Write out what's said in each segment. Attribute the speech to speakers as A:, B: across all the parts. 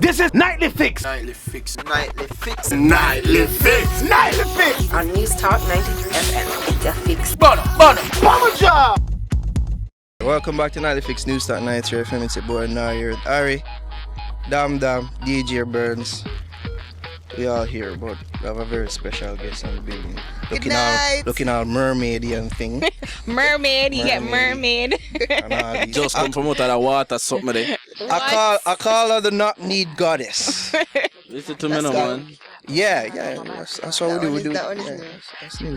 A: This is Nightly Fix.
B: Nightly Fix. Nightly Fix.
A: Nightly Fix. Nightly Fix.
C: On News Talk 93 FM. It's a fix.
A: Bomber job.
B: Welcome back to Nightly Fix News Talk 93 FM. It's your boy now here with Ari, Dam, DJ Burns. We all here, but we have a very special guest on the building. Looking all mermaidy and thing.
D: Mermaid, you get mermaid.
E: Just come from out of the water, something there.
B: I call her the knock-kneed goddess.
E: Listen to me now, man.
B: Yeah, that's what we do. That's new.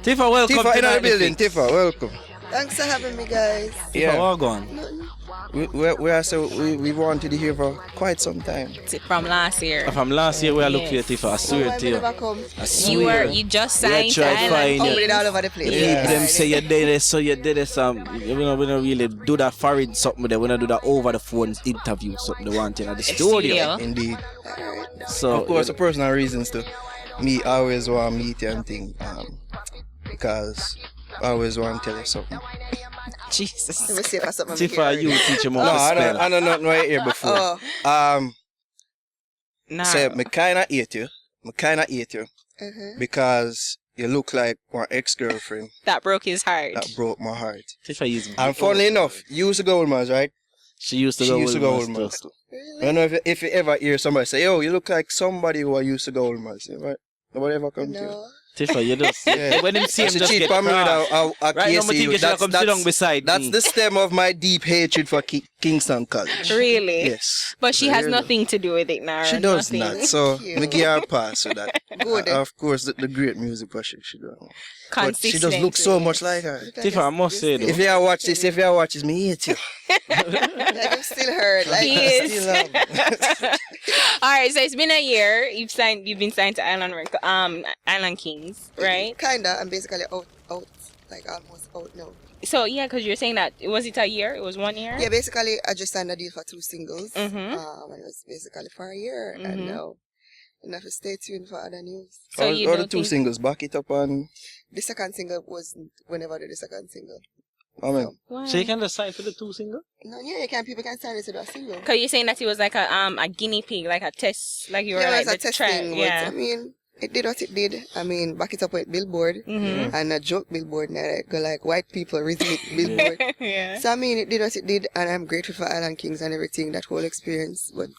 E: Tifa, welcome
B: Tifa
E: to
B: in our
E: Nightly
B: building.
E: Fix.
B: Tifa, welcome.
F: Thanks for having me, guys.
E: Tifa, what going?
B: We wanted to hear for quite some time.
D: From last year.
E: From last year, we are looking at Tifa. I swear to you.
B: I swear.
D: You just signed
F: It all over the place.
B: Yeah.
E: Them say you did it, so you did it. We don't really do that foreign something there. We don't do that over the phone interview something they want in the studio.
B: Indeed.
E: So
B: of course, the personal reasons to me always want to meet you and thing. Because I always want to tell you something.
D: Jesus.
F: Let me see if I something.
E: Tifa, you teach him
B: No,
E: how to spell.
B: I don't know right here before.
D: Nah.
B: Say, I kinda hate you. Because you look like one ex-girlfriend
D: That broke his heart.
B: that broke my heart.
E: Tifa is
B: And funnily enough, you used to go with Mars, right?
E: She used to
B: She
E: go
B: used to
E: with
B: go
E: us
B: with
E: too.
B: Mars. I don't know if you ever hear somebody say, "Yo, you look like somebody who I used to go with Mars." Right? Nobody ever come to you.
F: No.
E: Tifa, you just
B: Yeah.
E: when him see him
B: She
E: just
B: cheat
E: get
B: for me with
E: cross.
B: a
E: Right now, I
B: KCU.
E: think you should come sit down beside
B: That's
E: me.
B: the stem of my deep hatred for Kingston College.
D: Really?
B: Yes.
D: But she has
B: Really.
D: nothing to do with it now.
B: She does
D: nothing.
B: not. So,
F: Cute.
B: me give her a pass with that.
F: Good.
B: Of course, the great music for she do. But she
D: Consistent.
B: does look so much like her.
E: Tifa, I must say though.
B: If you watch this, me hate you.
F: Like I'm still hurt. Like
D: He is.
B: Still love.
D: All right, so it's been a year. You've been signed to Island Kings, right?
F: kinda. I'm basically out, like almost out now.
D: So yeah, because you're saying that was it a year? It was 1 year.
F: Yeah, basically I just signed a deal for 2 singles.
D: Mhm.
F: And it was basically for a year, and now you have to stay tuned for other news.
D: So
B: All
D: you
B: the
D: don't
B: two
D: think
B: singles, back it up and
F: The second single was whenever I did the second single.
B: I mean,
E: So you can just sign for the 2 single?
F: No, yeah, people can sign it to the single.
D: Because you're saying that it was like a guinea pig, like a test, like you were
F: Yeah,
D: like
F: it was a
D: the trial.
F: testing.
D: Yeah.
F: I mean, it did what it did. I mean, back it up with Billboard and a joke Billboard, and I go like white people rhythmic Billboard.
D: Yeah.
F: So I mean, it did what it did, and I'm grateful for Island Kings and everything, that whole experience. But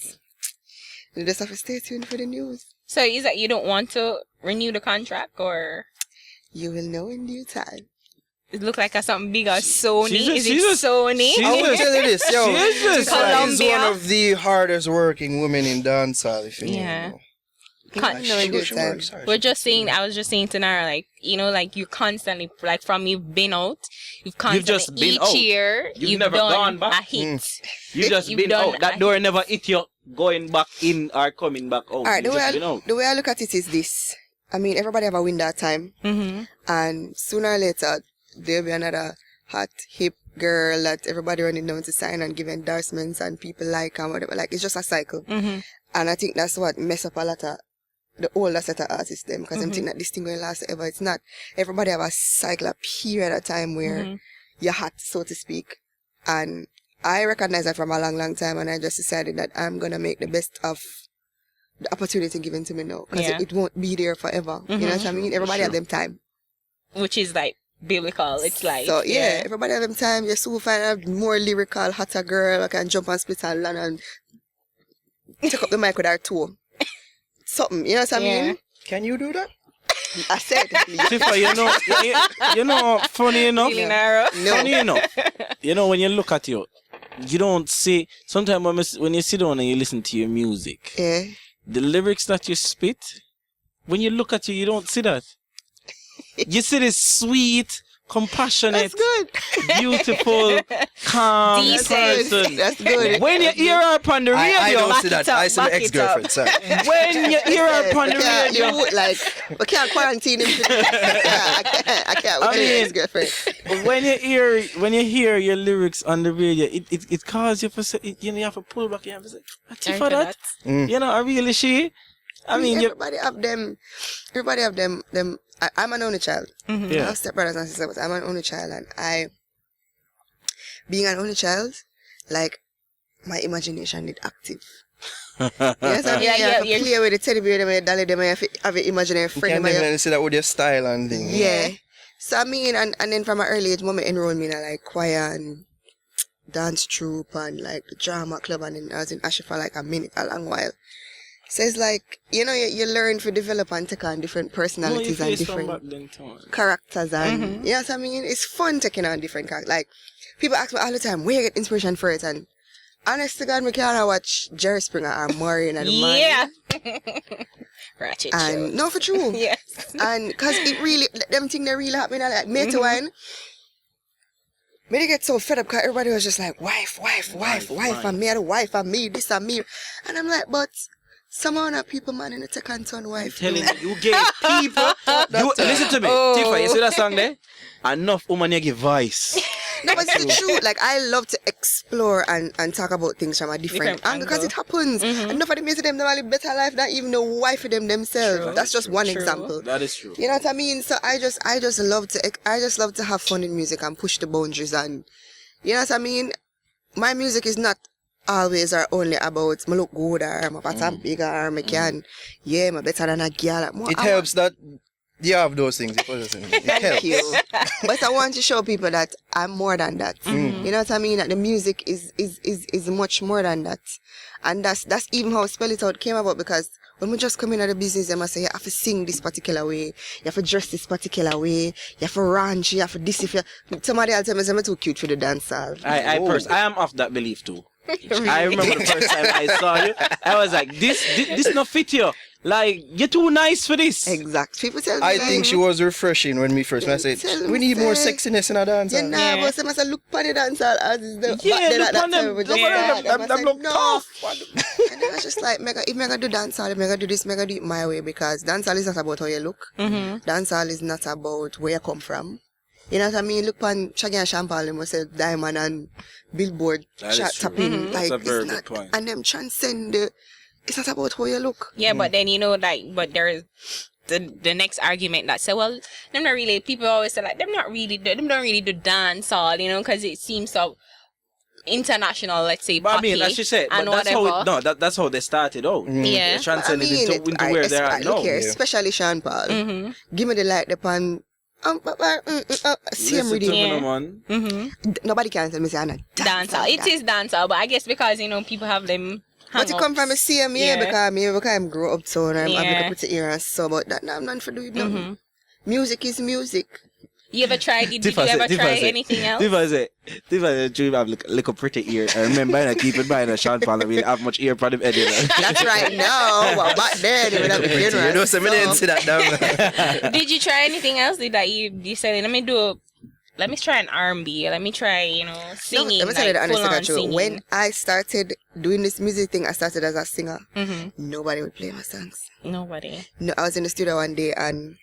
F: you just have to stay tuned for the news.
D: So is that you don't want to renew the contract, or
F: You will know in due time.
D: it look like a something big or Sony?
E: She's
D: Is it Sony?
B: I will tell you this, yo.
E: She's just
B: Tifa is
D: Colombia.
B: one of the hardest working women in dancehall. If you
D: Yeah.
B: know.
D: Con-
F: know in due
B: She
F: time.
B: works hard.
D: We're just saying. I was just saying to Nara, like like you constantly, like from you've been out, you've constantly
E: just been
D: each
E: out.
D: year
E: You've
D: you've
E: never
D: done
E: gone back.
D: a hit.
E: You just
D: You've
E: been
D: done
E: out. That door never hit you going back in or coming back out.
F: Alright,
E: You just been out.
F: the way I look at it is this. I mean, everybody have a window of time, and sooner or later there'll be another hot, hip girl that everybody running down to sign and give endorsements and people like and whatever. Like, it's just a cycle. And I think that's what mess up a lot of the older set of artists them, because I'm thinking that this thing going to last forever. It's not. Everybody have a cycle, a period of time where you're hot, so to speak. And I recognize that from a long, long time, and I just decided that I'm going to make the best of the opportunity given to me now, because it won't be there forever. You know what I mean? Everybody have them time.
D: Which is like biblical. It's like
F: So yeah, everybody have them time. You soon find a more lyrical, hotter girl. I can jump and split and land and take up the mic with her toe. Something, you know what I mean?
B: Can you do that?
F: I said,
E: Tifa, you know, funny enough.
D: really narrow.
E: Funny enough. When you look at you don't see. Sometimes when you sit down and you listen to your music,
F: yeah.
E: the lyrics that you spit, when you look at you don't see that. You see this sweet, compassionate,
F: That's good.
E: beautiful, calm
D: Decent.
E: person.
F: That's good.
E: When you hear her upon the radio,
B: I don't
D: back
B: see
D: it
B: that.
D: up,
B: I see my
D: back it
B: ex-girlfriend, sorry.
E: when you hear her upon the
F: Yeah,
E: radio,
F: you would like, we can't quarantine him. I can't.
E: I mean-
F: His girlfriend.
E: when you hear your lyrics on the radio, it causes you to say, you have to pull back. You have to say, Tifa, that. I really she. I mean,
F: everybody have them. Everybody have them. I'm an only child. I have stepbrothers and sisters, but I'm an only child, and being an only child, like, my imagination is active. Yes, I mean, you have to play with the teddy bear, them and dolly, them, and have an imaginary
B: You
F: friend.
B: can definitely see that with your style and things.
F: Yeah. So I mean, and then from an early age, mom enrolled me in like choir and dance troupe and like the drama club, and then I was in Asher for like a long while. So it's like, you know, you learn to develop and take on different personalities and different characters and, you know what I mean? It's fun taking on different characters. Like, people ask me all the time, where you get inspiration for it? And honest to God, I can't watch Jerry Springer or Maureen and the man.
D: Ratchet
F: and
D: shows.
F: no, for true.
D: Yes.
F: And because it really, them things they really happen. Like, me to wine. Me they get so fed up because everybody was just like, wife, and me and the wife, and me, this and me. And I'm like, but somehow not people man in the second ton wife.
E: Telling you gave people. Listen to me. Tifa, you see that song there? Enough woman you give voice.
F: No, but it's the truth. Like, I love to explore and talk about things from a different angle because it happens. And enough of them say them have a better life than even the wife of them themselves.
D: True.
F: That's just one example.
E: That is true.
F: You know what I mean? So I just love to have fun in music and push the boundaries, and you know what I mean? My music is not always or only about me look good or my pattern bigger or me can me better than a girl.
B: It helps that you have those things. It helps.
F: Thank you. But I want to show people that I'm more than that. You know what I mean? That the music is much more than that. And that's even how Spell It Out came about, because when we just come into the business, they must say, you have to sing this particular way, you have to dress this particular way, you have to ranch, you have to this. If you somebody else tell me, I'm too cute for the dancehall.
E: I am of that belief too. I remember the first time I saw you, I was like, this not fit you. Like, you're too nice for this.
F: Exact. People tell me.
B: I think she was refreshing when we first met. I said, we need more sexiness in our dance.
F: Yeah, nah, but some say look for the dancehall as is the
E: look on them. Them look tough.
F: And then I was just like, if I do dancehall, if I do this, I do it my way, because dancehall is not about how you look. Dancehall is not about where you come from. You know what I mean? Look on Shaggy and Champagne, they must say Diamond and Billboard tapping. Like,
E: that's a very
F: it's
E: good
F: not,
E: point.
F: and them transcend the, it's not about how you look.
D: Yeah, but then, you know, like, but there's the next argument that say, well, them not really, people always say, like, them don't really do dancehall, you know, because it seems so international, let's say,
E: but I mean, as you said, but that's how they started out.
D: Yeah.
E: They transcended into where they are now.
F: Look here, especially Sean Paul. Give me the light, the pan. Same reading. Nobody can tell me say I'm not
D: dancehall. It is dancehall, but I guess because, you know, people have them.
F: But you come from a same because I'm grow up so and I'm like a pretty ear and so, but that I'm not for doing nothing. Music is music.
D: You ever tried? Did you ever try anything else?
E: Tifa dream have like a pretty ear. I remember I keep it by the Sean Paul. We have much ear for the edit.
F: That's right now. Well, back then it would have been
B: You know, some didn't see that down.
D: Did you try anything else? That you said, let me try an R&B. Let me try, you know, singing.
F: Let me tell you the honest truth.
D: Singing.
F: When I started doing this music thing, I started as a singer. Nobody would play my songs.
D: Nobody.
F: No, I was in the studio one day and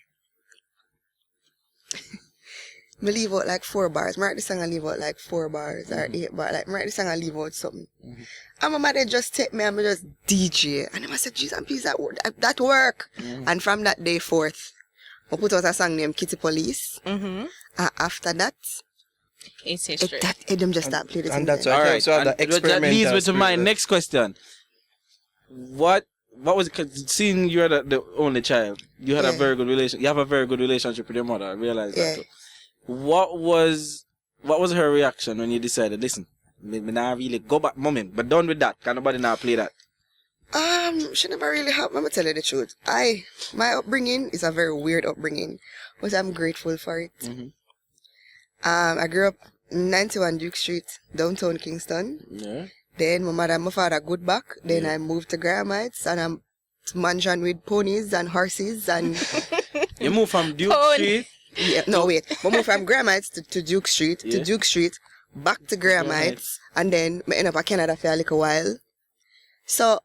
F: I leave out like 4 bars. I write the song and leave out like 4 bars or 8 bars. Like, I write the song and leave out something. And my mother just take me and I just DJ. And I said, geez, and please, that work. And from that day forth, I put out a song named Kitty Police. And after that,
D: it's history.
F: Them just start playing the
B: And
F: thing.
B: that's
F: Then.
B: why I saw the
E: that
B: experimental
E: leads me to my
B: spirit.
E: next question. What was it? 'Cause seeing you're the only child, you had a very good relation. You have a very good relationship with your mother. I realized that too. What was her reaction when you decided, listen, me not really go back, mommy, but done with that. Can nobody now play that?
F: She never really have. Let me tell you the truth. My upbringing is a very weird upbringing, but I'm grateful for it. I grew up 91 Duke Street, downtown Kingston.
E: Yeah.
F: Then my mother and my father good back. Then I moved to Gramites and I'm mansion with ponies and horses and.
E: You moved from Duke Street.
F: Yeah, no wait. I moved from Gramites to Duke Street, back to Gramites, and then I end up in Canada for a little while. So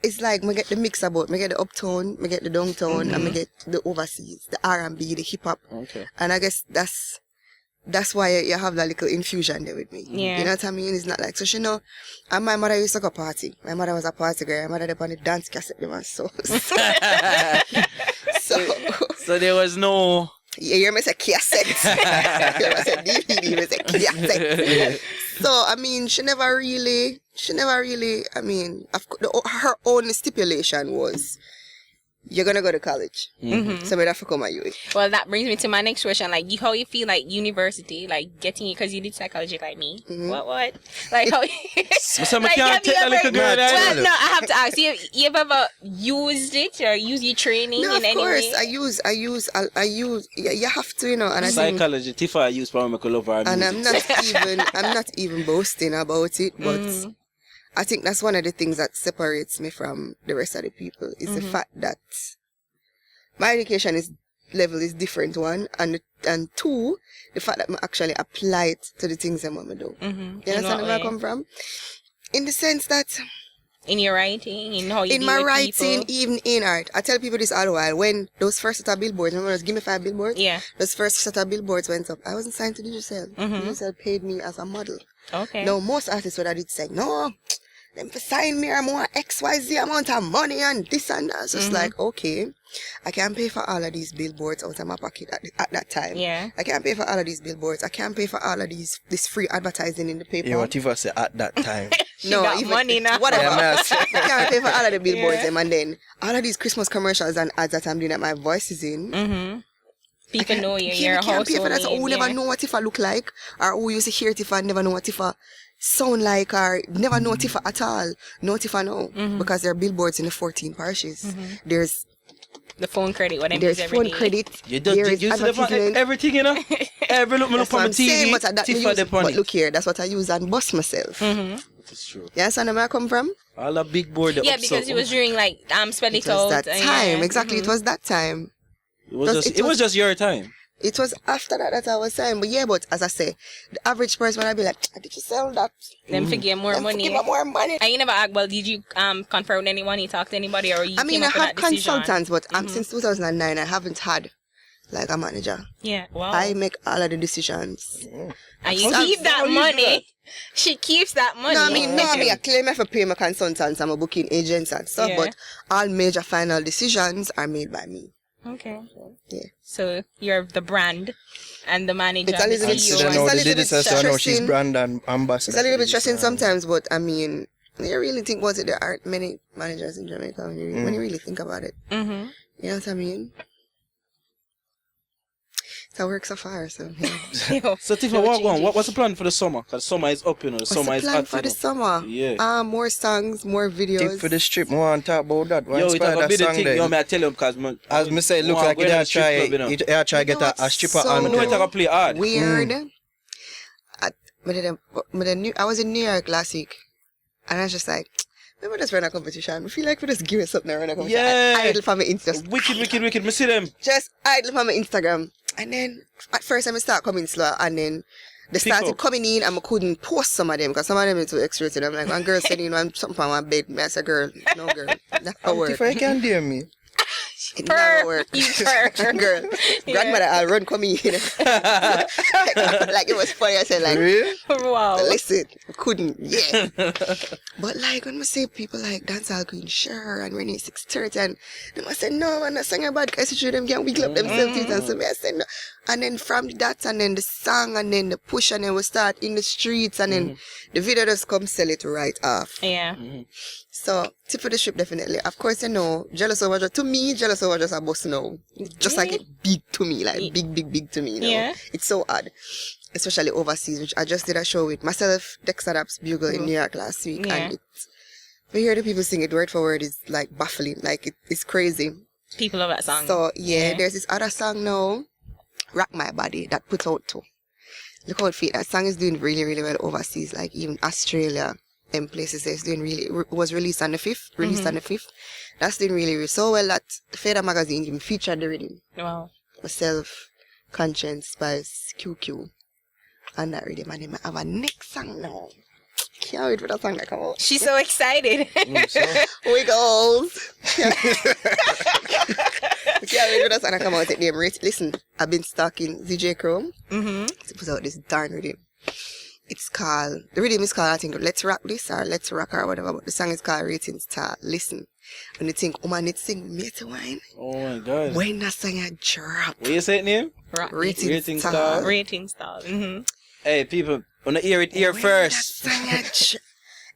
F: it's like I get the mix about. I get the uptown, I get the downtown, and I get the overseas, the R&B, the hip hop.
E: Okay.
F: And I guess that's why you have that little infusion there with me.
D: Yeah.
F: You know what I mean? It's not like, so she know, and my mother used to go party. My mother was a party girl. My mother did on the dance cassette, so
E: there was no.
F: Yeah, you must say cassette. You must say DVD, you must say cassette. So, I mean, she never really she never really, I mean, her own stipulation was, you're gonna go to college. So we'd have to come at you.
D: Well, that brings me to my next question. Like, how you feel like university, like getting it, because you did psychology like me. What? Like, how
E: So I can't take a little girl
D: well, no, I have to ask you, you ever used it or use your training
F: No,
D: in any
F: of course,
D: way?
F: I use, you have to, you know, and I think,
E: psychology. Tifa I use for make a love her
F: and
E: music.
F: I'm not even boasting about it, but I think that's one of the things that separates me from the rest of the people is the fact that my education level is different, one, and two, the fact that I actually apply it to the things I'm gonna do. You understand where I come from? In the sense that
D: In your writing, in how you
F: in
D: deal
F: my
D: with
F: writing,
D: people.
F: even in art, I tell people this all the while. When those first set of billboards, remember those Give Me 5 billboards?
D: Yeah.
F: Those first set of billboards went up. I wasn't signed to Digicel. Digicel paid me as a model.
D: Okay.
F: Now, most artists would have did say, no, them to sign me, I'm more XYZ amount of money and this and that. So it's like, okay, I can't pay for all of these billboards out of my pocket at that time.
D: Yeah.
F: I can't pay for all of these billboards. I can't pay for all of this free advertising in the paper.
B: Yeah, what Tifa say at that time.
D: She got money now.
F: Whatever.
B: Yeah,
F: I can't pay for all of the billboards and then all of these Christmas commercials and ads that I'm doing that my voice is in.
D: People know you. You're a
F: can't pay for that. So
D: household
F: who
D: name,
F: never know what Tifa look like, or who used to hear Tifa and never know what Tifa sound like, or never know Tifa at all. No Tifa no, because there are billboards in the 14 parishes. There's
D: the phone credit, whatever.
F: there's phone credit.
E: You
F: there is
E: use
F: advertisement.
E: everything, you know. Every look me look
F: That's what
E: on
F: I'm saying,
E: TV.
F: but that me
E: Tifa
F: use,
E: the
F: but
E: money.
F: look here, that's what I use and bust myself.
E: It's true.
F: You understand where I come from?
E: All the big board.
D: Yeah, because it was during like spell it
F: It was
D: out.
F: that time,
D: yeah.
F: exactly. It was that time.
E: It was just your time.
F: It was after that I was saying, but yeah, but as I say, the average person would be like, did you sell that?
D: Them to get more
F: Them
D: money.
F: Give her more money.
D: And you never asked, well, did you confer with anyone? You talked to anybody, or you
F: I mean,
D: came
F: I
D: up with
F: have
D: that decision?
F: consultants, but since 2009, I haven't had like a manager.
D: Yeah, wow.
F: I make all of the decisions.
D: And you
F: How
D: keep that
E: you do
D: money. She keeps that money.
F: No, I mean, I claim I have to pay my consultants and my booking agents and stuff,
D: Yeah.
F: but all major final decisions are made by me.
D: Okay.
F: Yeah.
D: So you're the brand and the manager.
F: It's a
D: and the
F: little bit
D: CEO.
B: Consider now
F: It's a
B: the
F: little bit
B: digital, so now she's
F: stressing.
B: brand and ambassador.
F: It's a little bit
B: for
F: stressing
B: digital.
F: sometimes, but I mean, you really think about it, there aren't many managers in Jamaica when you really think about it.
D: Mm-hmm.
F: You know what I mean? It's a work so far, so yeah.
E: So Tifa, what's the plan for the summer? Because summer is up, you know. The
F: What's
E: summer
F: the
E: is
F: plan
E: hot,
F: for
E: you
F: the
E: know.
F: summer?
E: Yeah.
F: More songs, more videos.
B: Tip for the strip, I want to talk about that.
E: Yo, it's gonna be the thing. Yo,
B: there.
E: I tell you because
B: As me say, look like you try get a stripper
F: So-
E: I
B: on
E: know it's
B: there.
E: gonna play hard.
F: Weird. I was in New York last week, and I was just like, maybe just run a competition. I feel like we just give us something and run a competition.
E: Yeah.
F: I idle for my Instagram.
E: Wicked. Me see them.
F: Just idle for my Instagram. And then at first I start coming slow, and then they started
E: up.
F: coming in and I couldn't post some of them because some of them are too extra. I'm like, one girl said, you know, I'm something on my bed. Me, I said, girl, no girl. That don't work.
B: If I can dare me.
F: It never work.
D: You purr.
F: Girl, grandmother, I'll run coming in. Like it was funny. I said, like,
B: Really?
D: Wow.
F: listen, couldn't, yeah. But like when we say people like Dancehall Queen Sure and Renee 630 and them I said no man, I sang about guys who them can wiggle up themselves and so me I said no. And then from that and then the song and then the push and then we start in the streets and then the video just come sell it right off.
D: Yeah.
F: So tip for the strip definitely. Of course you know, Jealous Over Just, to me Jealous Over Just a boss now. Just like it big to me, like big to me, you know.
D: Yeah.
F: It's so odd. Especially overseas, which I just did a show with myself, Dexter Daps Bugle in New York last week.
D: Yeah.
F: And we hear the people sing it word for word is like baffling. Like it's crazy.
D: People love that song.
F: So yeah, there's this other song now, Rock My Body, that puts out too. Look how it feels. That song is doing really well overseas, like even Australia and places. It's doing really, was released on the 5th. That's doing really so well that Fader magazine even featured the rhythm.
D: Wow.
F: Myself, Conscience, Spice, QQ. And that rhythm, and then I have a next song now. Can't wait for that song to come out.
D: She's so excited.
F: Wiggles. Can't wait for that song to come out. Listen, I've been stalking ZJ Chrome to put out this darn rhythm. It's called, the rhythm is called, I think, Let's Rock This or Let's Rock or whatever, but the song is called Rating Star. Listen. When you think, oh man, it's sing me to wine.
E: Oh my god.
F: When that song I drop.
E: What you say it name?
F: Rating
E: Star.
F: Star.
D: Rating style.
E: Hey people, wanna hear it here
F: When
E: first.
F: that song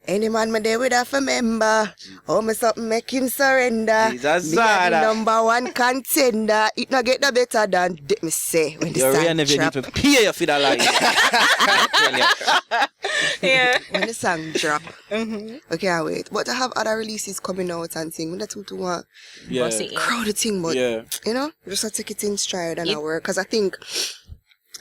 F: I Any man me there with a member. Oh, me something make him surrender.
E: Jesus,
F: Me a the
E: Zara.
F: #1 contender. It not get no better than me say when the
E: You're
F: sun
E: really never need
F: drop.
E: to pay your for that line.
D: Yeah.
F: When the song drop. Okay, I wait. But I have other releases coming out and things. When the two want
E: Yeah.
D: Boss it, yeah.
F: crowd the thing, but
E: Yeah.
F: you know, just to take it in stride and
D: Yep.
F: I work. Because I think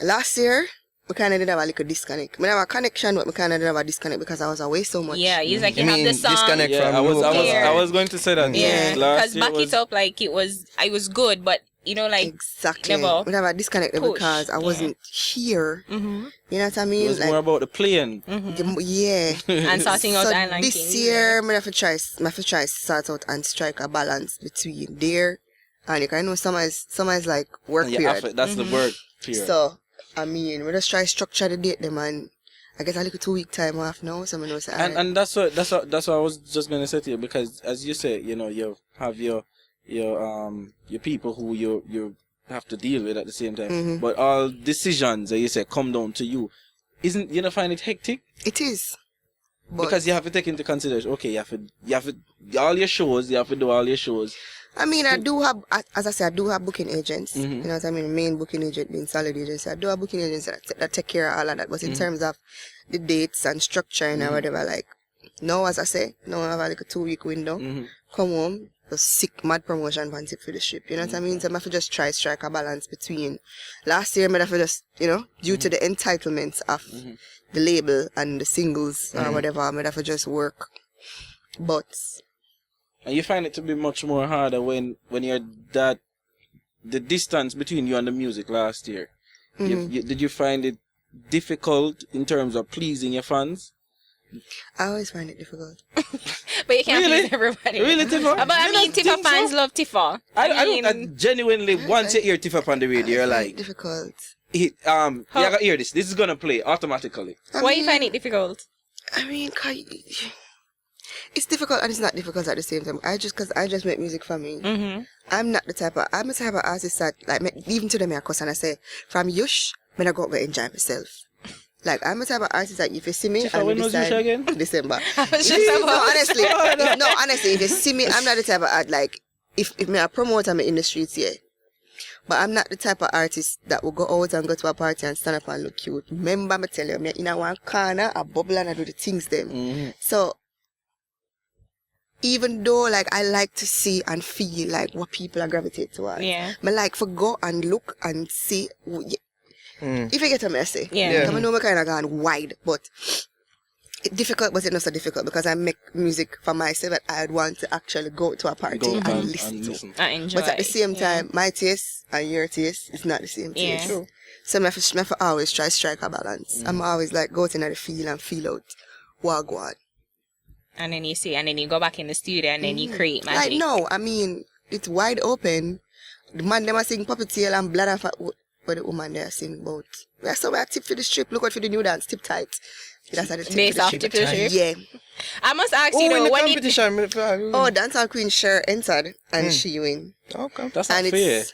F: last year we kind of did have a little disconnect. We have a connection, but we kind of did have a disconnect because I was away so much.
D: Yeah, it's like you
B: You
D: have
B: mean
D: the song.
B: disconnect
E: Yeah,
B: from
E: I was
B: local?
E: going to say that.
D: Yeah,
E: Last
D: because
E: year
D: back it up like it was good, but you know, like
F: Exactly.
D: never
F: We have a disconnect
D: push.
F: because I wasn't here.
D: mm-hmm.
F: You know what I
E: It
F: mean?
E: was more about the playing.
F: Yeah.
D: and starting out
F: So
D: Island
F: this
D: Kings,
F: year, I have to try start out and strike a balance between there and you can know summer is like work
E: Yeah,
F: period.
E: that's the word period.
F: So I mean, we just try structure the date them and I get a little 2-week time off now, so I know say
E: and that's what I was just gonna say to you, because as you say, you know, you have your people who you have to deal with at the same time. But all decisions that you say come down to you. Isn't you don't find it hectic?
F: it is. But
E: Because you have to take into consideration, okay, you have to all your shows, you have to do all your shows.
F: I mean, I do have, as I said, I do have booking agents.
E: Mhm.
F: You know what I mean? Main booking agent being solid agency. I do have booking agents that take care of all of that. But in terms of the dates and structure and whatever, like, now, as I say, now I have like a 2-week window. Come home, just sick, mad promotion pan tip for the ship. You know what I mean? So I have to just try strike a balance between. Last year, I have to just, you know, due to the entitlements of the label and the singles or whatever, I have to just work. But
E: And you find it to be much more harder when you're that the distance between you and the music last year. Did you find it difficult in terms of pleasing your fans?
F: I always find it difficult.
D: But you can't
E: Really?
D: please everybody.
E: Really, Tifa?
D: But I
E: You
D: mean,
E: don't
D: Tifa
E: think so?
D: fans love Tifa.
E: I don't genuinely once you hear Tifa on the radio, you're like,
F: Difficult.
E: you gotta hear this. This is gonna play automatically.
D: Why you find it difficult?
F: I mean, it's difficult and it's not difficult at the same time. I just make music for me. I'm the type of artist that like even to them I cuss and I say from Yush, I'm gonna go out and enjoy myself. Like I'm the type of artist that if you see me,
E: Tifa, when was Yush again?
F: December.
D: was just
F: No,
D: about-
F: honestly, if you see me, I'm not the type of art like if me a promoter, I'm in the streets here. But I'm not the type of artist that will go out and go to a party and stand up and look cute. Remember, me tell you, I'm in a one corner, a bubble and I do the things them. So, even though like I like to see and feel like what people are gravitate towards,
D: Yeah.
F: I like for go and look and see. If you get a messy,
D: Yeah.
F: I know I kind of gone wide, but it's difficult, but it's not so difficult because I make music for myself that I'd want to actually go to a party
E: Go
F: and
E: and
F: listen to.
D: I enjoy.
F: But at the same time, my taste and your taste is not the same taste.
D: Yeah.
F: So I have to always try strike a balance. I'm always like go out in the feel and feel out what go on.
D: And then you see, and then you go back in the studio, and then you create magic.
F: Like no, I mean it's wide open. The man them are sing puppy tail and blood and fat. But the woman there sing about. Yeah, so we are tip for the strip. Look out for the new dance, tip tight. That's how the tip
D: Based
F: for the
D: off
F: strip.
D: tip for the strip?
F: Yeah.
D: I must ask
B: Who
D: you
B: win
D: though,
B: the
D: when
B: competition?
F: Oh, Dancehall Queen Cher entered and she win.
B: Okay.
E: That's not
F: And
E: fair.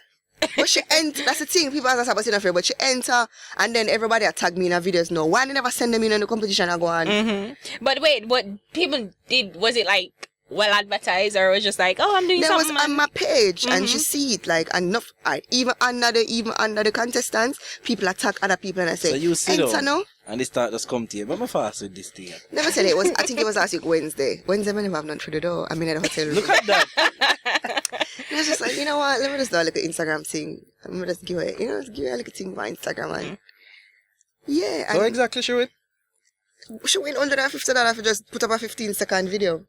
F: But she enter. That's the thing. People ask us about it, fair, but she enter and then everybody tag me in her videos. No, why they never send them in the competition and go on?
D: But wait, what people did, was it like well advertised, or was just like, oh, I'm doing
F: That was
D: something?
F: on my page and she see it like enough. Even under the contestants, people attack other people and I say,
E: So you sit
F: enter
E: down
F: now.
E: and they start just come to you. But I'm fast with this thing.
F: Never said it was. I think it was last week Wednesday. Wednesday, I never have none for the door. I mean, at the hotel room.
E: Look at that.
F: I was just like, you know what? Let me just do a little Instagram thing. Let me just give it, just give it a little thing by Instagram and yeah.
B: So
F: And
B: exactly show it.
F: she win $150 for just put up a 15-second video.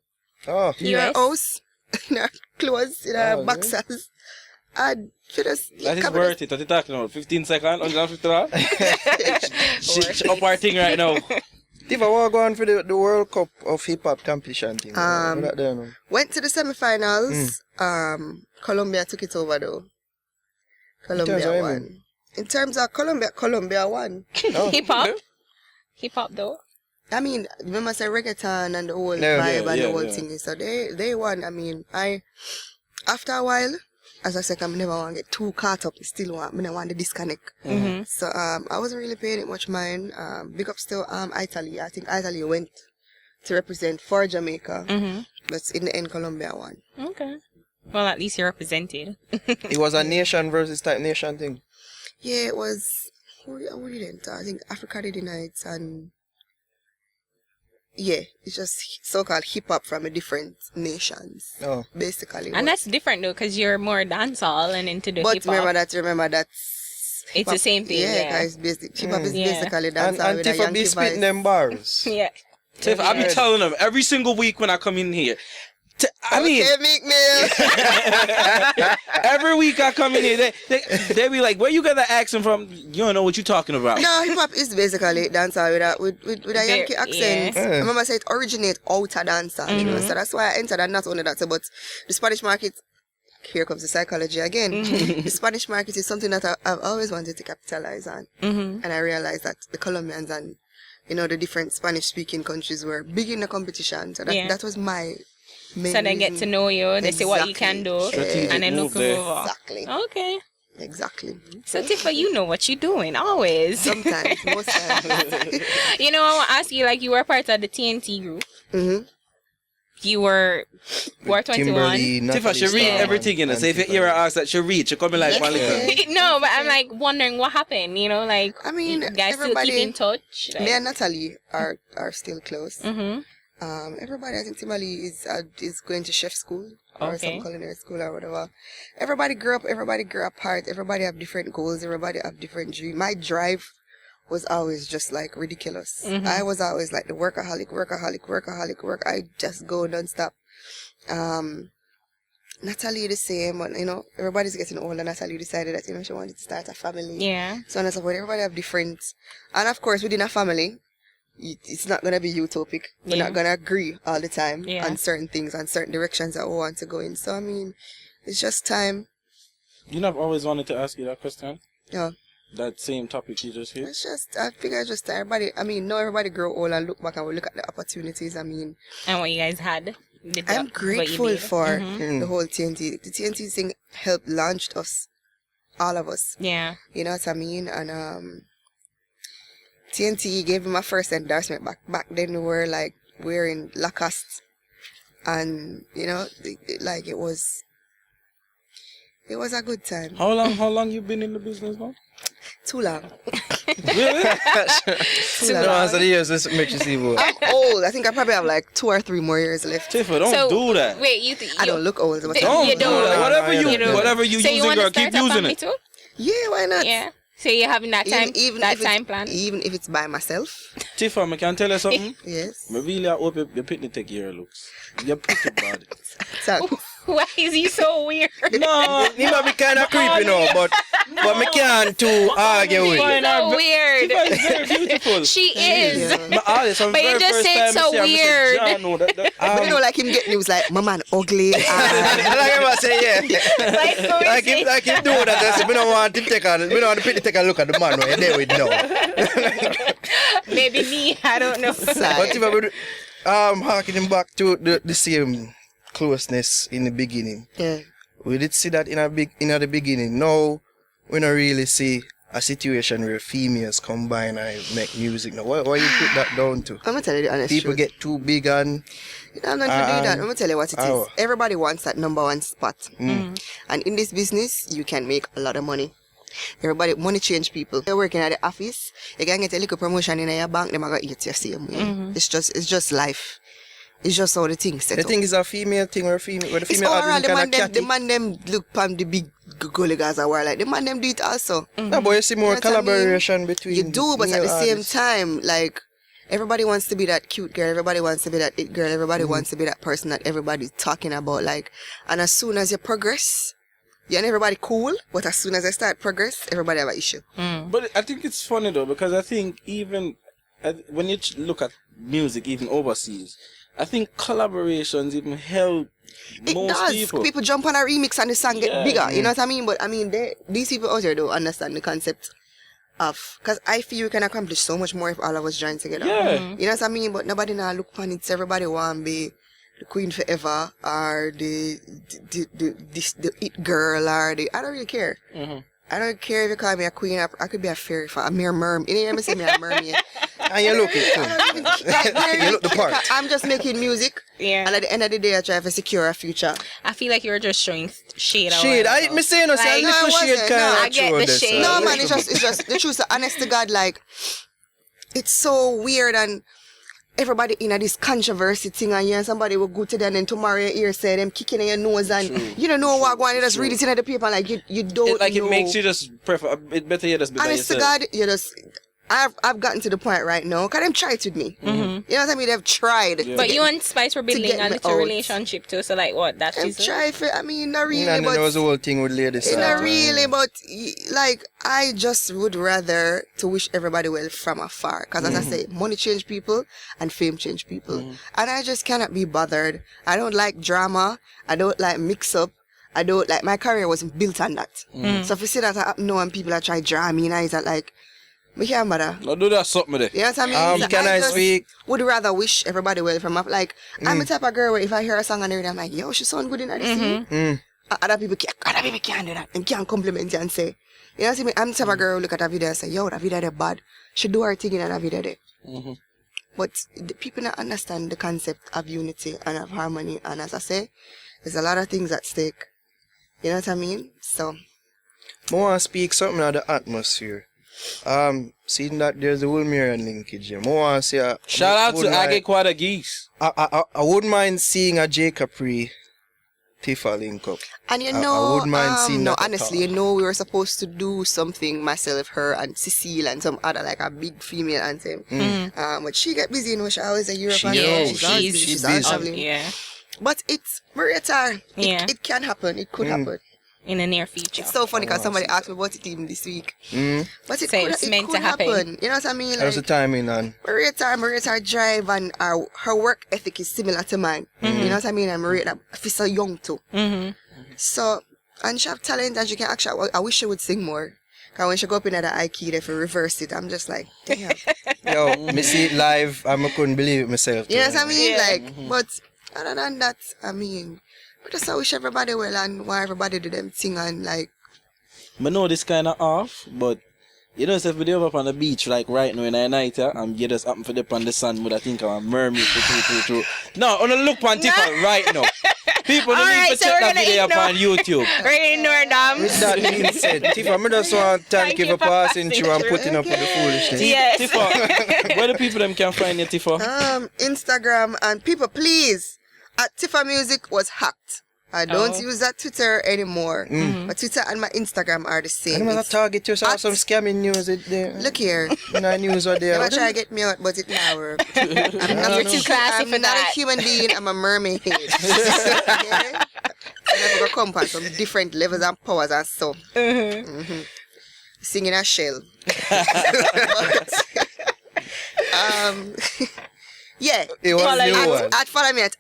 B: Oh.
F: In her
D: US?
F: house, in her clothes, in her
B: Oh,
F: boxers. And she just
E: That is worth it. What you talking about? 15 seconds, $150? She up our thing right now.
B: Tifa, what go on for the World Cup of Hip Hop competition thing? What that there now?
F: Went to the semi-finals. Colombia took it over though.
B: terms of
F: Colombia
B: women?
F: won. In terms of Colombia won.
B: Oh.
D: Hip hop? Hip hop though?
F: I mean, remember I said reggaeton and the whole
B: Yeah,
F: vibe and the whole
E: yeah.
F: thing. So they won. I mean, after a while, as I said, I never want to get too caught up. I want to disconnect. So I wasn't really paying it much mind. Big up still Italy. I think Italy went to represent for Jamaica, but in the end, Colombia won.
D: Okay. Well, at least you're represented.
B: It was a nation versus type nation thing.
F: Yeah, it was. Who did it enter? I think Africa did the nights, and yeah, it's just so-called hip-hop from the different nations, basically.
D: And that's different though, because you're more dancehall and into the
F: but
D: hip-hop.
F: remember that's
D: it's the same thing.
F: Yeah, guys, hip-hop is basically dancehall
B: and
F: with a
B: Tifa
F: Yankee
B: be spitting
F: vibe.
B: them bars.
D: Yeah.
E: Tiff, I be telling them every single week when I come in here. I mean,
F: Okay, Meek Mill.
E: every week I come in here, they be like, "Where you got the accent from? You don't know what you talking about."
F: No, hip hop is basically dancehall with a Yankee accent.
D: Yeah.
F: Remember, I said it originates out of dancehall, you know, so that's why I entered. And not only that, but the Spanish market. Here comes the psychology again. The Spanish market is something that I've always wanted to capitalize on, and I realized that the Colombians and the different Spanish-speaking countries were big in the competition. So that was my main
D: So they get to know you, they see what you can do,
E: Strategic
D: and then look
E: move there.
D: over.
F: Exactly.
D: Okay.
F: Exactly.
D: So Tifa, you know what you're doing, always.
F: Sometimes, most times.
D: I want to ask you, like, you were part of the TNT group. You were 21.
B: Kimberly,
E: Tifa, she read everything in it. So if you hear her ask that, she read. She come in like one little.
D: No, but I'm like wondering what happened. Like,
F: I mean,
D: you guys still
F: everybody,
D: keep in touch.
F: me and Natalie are still close.
D: Mm-hmm.
F: Everybody, I think Timali is going to chef school or
D: Okay.
F: some culinary school or whatever. Everybody grew up apart. Everybody have different goals. Everybody have different dreams. My drive was always just like ridiculous. I was always like the workaholic. I just go non-stop. Natalie the same, but everybody's getting older. Natalie decided that she wanted to start a family.
D: Yeah.
F: So on and so forth. Everybody have different, and of course within a family, it's not gonna be utopic. We're not gonna agree all the time on certain things, on certain directions that we want to go in. So I mean, it's just time.
E: You know, I've always wanted to ask you that question.
F: Yeah.
E: That same topic you just hit.
F: It's just, I figure it's just time. Everybody, everybody grow old and look back and we look at the opportunities. I mean,
D: And what you guys had.
F: I'm grateful for
D: Mm-hmm.
F: the whole TNT. The TNT thing helped launch us, all of us.
D: Yeah.
F: You know what I mean? And TNT gave me my first endorsement back then. We were like wearing Lacoste, and it was a good time.
E: How long you been in the business now?
F: Too long.
E: Really?
F: Too long.
B: No, so the years this makes you see what.
F: I'm old. I think I probably have like 2 or 3 more years left.
E: Tifa, don't do that.
D: Wait,
F: I don't look old. But
E: Don't
D: You
E: do
D: don't.
E: that. Whatever
B: No,
E: you
B: don't.
E: whatever you
D: So
E: using,
D: you want
E: girl,
D: to
E: keep
D: start a
E: using
D: family
E: it.
D: too?
F: Yeah, why not?
D: Yeah. So you're having that time, that time plan?
F: Even if it's by myself.
E: Tifa, I can tell you something.
F: Yes.
E: I really hope your picnic take your looks. You're pretty bad.
F: So,
D: Why is he so weird?
E: No,
B: He might be kind of creepy now, but me can't too argue with
E: Fine,
B: you.
D: So weird.
E: Tifa is very beautiful.
D: She is.
E: But
D: you just said so weird.
F: but like him get news like, my man ugly.
B: I like him I say, yeah. Like him do that. I say, we don't want him take a look at the man right there with no.
D: Maybe me, I don't know.
B: But if I would harkening back to the same closeness in the beginning.
F: Yeah.
B: We did see that in the beginning. Now we don't really see a situation where females combine and make music. Now why you put that down to?
F: I'm gonna tell you the honest
B: People
F: truth.
B: get too big and
F: I'm not gonna do that. I'm gonna tell you what it is.
B: Oh.
F: Everybody wants that number 1 spot. And in this business, you can make a lot of money. Money change people. You're working at the office, you can get a little promotion in your bank, they're gonna eat your same way. It's just life. It's just how the thing set
B: the
F: up.
B: thing is a female thing or a female where the
F: It's
B: female
F: overall,
B: artist kind of
F: the man them look pam the big gully guys are like the man them do it also.
B: No, but you see more
F: You know what I mean?
B: collaboration between
F: You do, but at the
B: male
F: same
B: artists.
F: time, like everybody wants to be that cute girl, everybody wants to be that it girl, everybody wants to be that person that everybody's talking about. Like, and as soon as you progress, you and everybody cool, but as soon as I start progress, everybody have an issue.
E: But I think it's funny though, because I think even when you look at music, even overseas, I think collaborations even help
F: It
E: most
F: does.
E: people.
F: Jump on a remix and the song get
E: Yeah.
F: bigger. You know what I mean? But I mean, these people out there don't understand the concept of, because I feel we can accomplish so much more if all of us join together.
E: Yeah.
F: You know what I mean? But nobody now look on it. Everybody want to be the queen forever or the it girl or the. I don't really care. I don't care if you call me a queen. I could be a fairy, a mere mermaid. You know what I'm saying? Me a mermaid.
B: And you look it too. You look the part.
F: I'm just making music.
D: Yeah.
F: And at the end of the day, I try to secure a future.
D: I feel like you were just showing shade.
B: Shade. I didn't say no. Say
D: Like,
B: a little
F: no, I
B: shade
F: wasn't.
B: kind
F: No,
B: of.
D: I get the shade.
F: No, man, it's just the truth. Honest to God, like, it's so weird and everybody in this controversy thing and yeah, somebody will go to them and then tomorrow you hear say them kicking in your nose and you don't know what going on, you just read it in the paper like you don't know.
E: It makes you just prefer, it better you just be by
F: Honest to
E: yourself.
F: God, you just I've gotten to the point right now because them tried with me. You know what I mean? They've tried.
E: Yeah.
D: But you and Spice were building
F: get
D: a
F: me
D: little
F: out.
D: relationship too. So like what? That's
F: They've
D: just
F: tried for, I mean, not really,
B: And then
F: but
B: there was the whole thing with ladies.
F: not really, but like I just would rather to wish everybody well from afar. Because as I say, money change people and fame change people, and I just cannot be bothered. I don't like drama. I don't like mix up. I don't like, my career wasn't built on that. So if you see that I know and people are trying to draw me, and it's like, me can't bother.
E: No, do that something there.
F: You know what I mean?
B: Can I
F: just
B: speak?
F: would rather wish everybody well from up. Like, I'm the type of girl where if I hear a song and everything, I'm like, yo, she sound good in that scene. Other people can't do that and can't compliment you and say, you know what I mean? I'm the type of girl who look at a video and say, yo, that video there bad. She do her thing in that video there. But the people don't understand the concept of unity and of harmony. And as I say, there's a lot of things at stake. You know what I mean? So,
B: I want to speak something of the atmosphere. Seeing that there's a Wilmerian linkage here. I want to say
E: Shout out to Agequada Geese.
B: I wouldn't mind seeing a J Capri Tifa link up.
F: and you
B: I
F: know,
B: wouldn't mind seeing
F: no,
B: that at
F: honestly,
B: all.
F: you know, we were supposed to do something, myself, her, and Cecile, and some other, like a big female anthem. But she get busy, you know, she always in Europe.
B: She
F: and
B: is.
F: all.
B: Yeah,
F: She's always busy.
B: she's
F: She's always
B: busy.
F: traveling.
D: Yeah.
F: But it's Marietta.
D: Yeah.
F: It can happen. It could happen.
D: In the near future.
F: It's so funny because somebody asked me about it even this week. But it
D: So
F: could,
D: it's
F: it
D: meant
F: could
D: to happen.
F: You know what I mean?
B: How's the
F: Like,
B: timing on?
F: Marietta drive and her work ethic is similar to mine. You know what I mean? And Marietta, she's so young too. So, and she have talent and she can actually, I wish she would sing more. Because when she go up in the high key, if you reverse it, I'm just like, damn.
B: Yo, me see it live and I couldn't believe it myself.
F: You know what I mean?
D: Yeah.
F: Like, but other than that, I mean, I just wish everybody well and want everybody do them thing and like,
E: I know this kind of off, but you know, if we do up on the beach like right now in the night, and you just happen for dip on the sun, but I think I'm a mermaid. No, on the look on Tifa right now. People don't need to
D: so
E: check
D: we're
E: that
D: gonna
E: video up
D: ignore-
E: on YouTube.
D: Right in Nordam.
B: With that being said, Tifa, I just want to thank you for passing through and putting up with the foolishness.
D: Yes.
E: Tifa, where the people them can find you, Tifa?
F: Instagram and people, please, at Tifa Music was hacked. I don't use that Twitter anymore. My Twitter and my Instagram are the
B: I
F: same.
B: don't
F: It's-
B: target yourself some scamming news there.
F: Look here.
B: No news are there.
F: Never try to get me out, but it now work. I'm
D: You're too classy
F: I'm
D: for
F: not
D: that.
F: a human being. I'm a mermaid. Okay? I never go come from different levels and powers and so. Singing a shell. But, yeah.
B: It was
D: Follow
B: new
D: you.
B: one.
F: Follow me at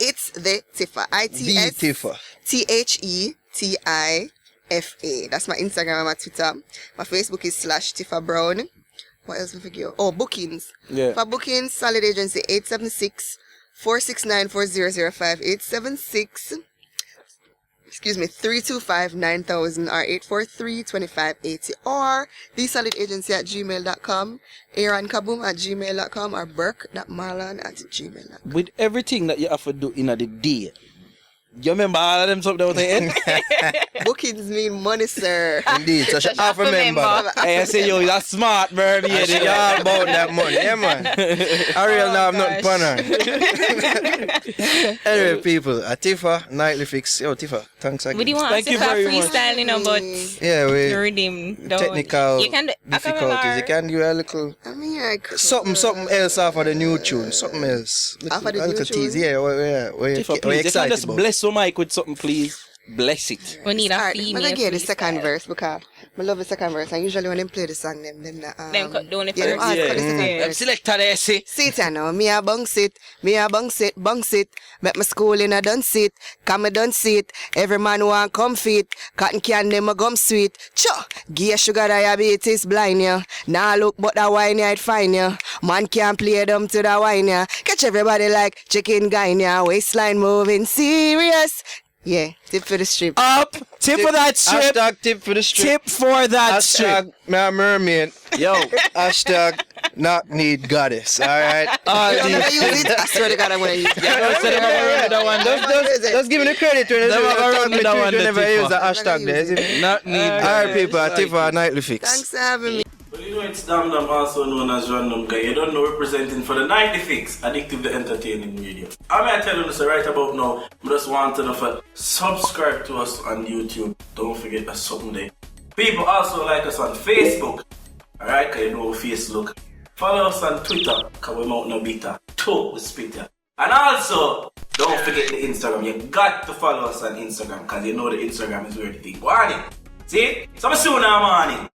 F: It's the Tifa.
B: The Tifa.
F: TheTifa. That's my Instagram and my Twitter. My Facebook is /Tifa Brown. What else we forget? Oh, bookings.
E: Yeah.
F: For bookings, Solid Agency 876-469-4005. 325-9000 or 843-2580 or thesolidagency@gmail.com, aaronkaboom@gmail.com or burke.marlon@gmail.com.
E: With everything that you have to do in the day, you remember all of them something out there?
F: Bookings mean money, sir.
B: Indeed, so she half a member.
E: Hey, I say, yo, you're smart, mermaid.
B: Yeah, they all about that money. Yeah, man. I real now, I'm not panner. Anyway, people, Tifa, Nightly Fix. Yo, Tifa, thanks again.
D: Would you want
E: Thank
D: to
E: you
D: start
E: very much.
D: freestyling, but
B: Yeah,
D: the
B: we
D: rhythm don't.
B: technical
D: You can do
B: difficulties. You can do a little
F: I mean, I could.
B: something else off of the new tune. Something else.
F: Off of the
B: a
F: new
B: little tease.
F: tune?
B: Yeah, where
E: Tifa,
B: you
E: please, you can
B: excited
E: just
B: about.
E: bless your mic with something, please. Bless it.
D: We need a
F: Alright,
D: female.
F: but again, the second
D: freestyle.
F: verse because I love the second verse. And usually when they play the song, them
D: Doing it
F: yeah, them
D: first.
F: ask
E: Yeah.
F: for the second
D: Yeah.
F: verse.
E: Selector there, see.
F: Sit I know, me a bounce it, bounce it. Make my school in a done sit, come a done sit. Every man want come fit, cotton candy my gum sweet. Cho, gear sugar diabetes blind ya. Nah look but that wine ya it fine ya. Man can't play them to the wine ya. Catch everybody like chicken guy ya. Waistline moving serious. Yeah, tip for the strip.
E: Up. Tip for that strip.
B: Hashtag tip for the strip.
E: Tip for that strip.
B: Hashtag my mermaid.
E: Yo.
B: Hashtag not need goddess. All right. All
F: I'm gonna
B: these.
F: use it. I swear to God, I'm gonna use it.
B: Just give me the credit when
E: Never gonna run with that one,
B: never
E: the
B: use the
E: Tifa.
B: hashtag there.
E: Not need.
B: All right, people. Tifa Nightly Fix.
F: Thanks for having me.
G: Well, you know it's Dam Dam, also known as Random Guy. You don't know, representing for the Nightly Fix, Addictive Entertaining Radio. I'm going to tell you this right about now. I just want to know if subscribe to us on YouTube. Don't forget that something there. People also like us on Facebook. Alright, because you know Facebook. Follow us on Twitter, because we're out no bitter. Talk with Spitter. And also, don't forget the Instagram. You got to follow us on Instagram, because you know the Instagram is where the thing going. See? So, I'm soon now, morning.